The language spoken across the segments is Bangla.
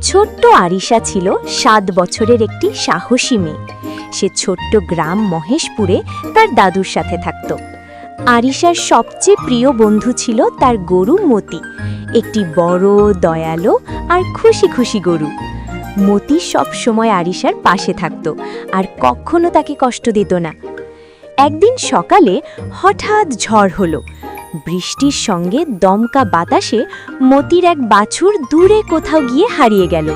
ছোট্ট আরিশা ছিল 7 বছরের একটি সাহসী মেয়ে। সে ছোট্ট গ্রাম মহেশপুরে তার দাদুর সাথে থাকত। আরিশার সবচেয়ে প্রিয় বন্ধু ছিল তার গরু মতি, একটি বড়, দয়ালু আর খুশি খুশি গরু। মতি সব সময় আরিশার পাশে থাকত আর কখনো তাকে কষ্ট দিত না। একদিন সকালে হঠাৎ ঝড় হলো। বৃষ্টির সঙ্গে দমকা বাতাসে মতির এক বাছুর দূরে কোথাও গিয়ে হারিয়ে গেল।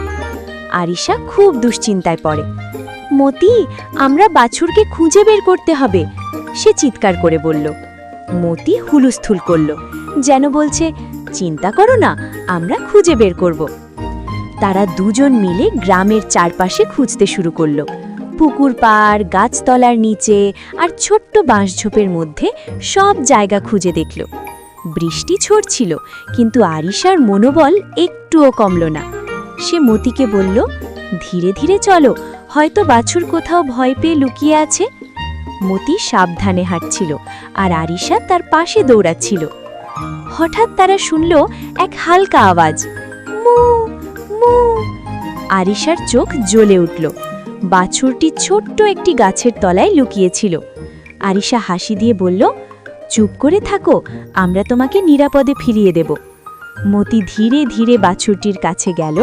আরিশা খুব দুশ্চিন্তায় পড়ে। মতি, আমরা বাছুরকে খুঁজে বের করতে হবে, সে চিৎকার করে বলল। মতি হুলুস্থুল করল, যেন বলছে, চিন্তা করো না, আমরা খুঁজে বের করব। তারা দুজন মিলে গ্রামের চারপাশে খুঁজতে শুরু করলো। পুকুর পাড়, গাছতলার নিচে আর ছোট্ট বাঁশঝোপের মধ্যে সব জায়গা খুঁজে দেখল। বৃষ্টি ঝরছিল, কিন্তু আরিশার মনোবল একটুও কমল না। সে মতিকে বলল, ধীরে ধীরে চলো, হয়তো বাছুর কোথাও ভয় পেয়ে লুকিয়ে আছে। মতি সাবধানে হাঁটছিল আর আরিশা তার পাশে দৌড়াচ্ছিল। হঠাৎ তারা শুনল এক হালকা আওয়াজ, মু মু। আরিশার চোখ জ্বলে উঠল। বাছুরটি ছোট্ট একটি গাছের তলায় লুকিয়েছিল। আরিশা হাসি দিয়ে বলল, চুপ করে থাকো, আমরা তোমাকে নিরাপদে ফিরিয়ে দেব। মতি ধীরে ধীরে বাছুরটির কাছে গেল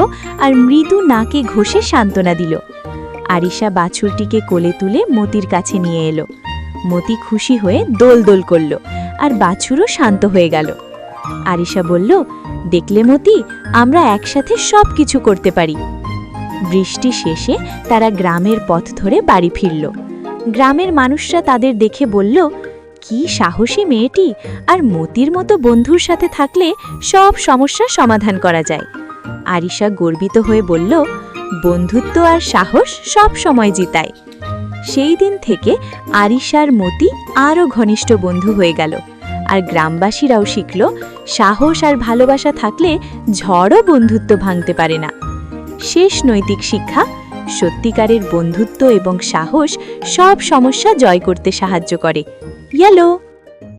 আর মৃদু নাকে ঘষে সান্ত্বনা দিল। আরিশা বাছুরটিকে কোলে তুলে মতির কাছে নিয়ে এলো। মতি খুশি হয়ে দোল দোল করল আর বাছুরও শান্ত হয়ে গেল। আরিশা বলল, দেখলে মতি, আমরা একসাথে সব কিছু করতে পারি। বৃষ্টি শেষে তারা গ্রামের পথ ধরে বাড়ি ফিরল। গ্রামের মানুষরা তাদের দেখে বলল, কি সাহসী মেয়েটি, আর মতির মতো বন্ধুর সাথে থাকলে সব সমস্যার সমাধান করা যায়। আরিশা গর্বিত হয়ে বলল, বন্ধুত্ব আর সাহস সব সময় জিতায়। সেই দিন থেকে আরিশার মতি আরও ঘনিষ্ঠ বন্ধু হয়ে গেল, আর গ্রামবাসীরাও শিখল, সাহস আর ভালোবাসা থাকলে ঝড়ও বন্ধুত্ব ভাঙতে পারে না। শেষ নৈতিক শিক্ষা, সত্যিকারের বন্ধুত্ব এবং সাহস সব সমস্যা জয় করতে সাহায্য করে। ইয়েলো।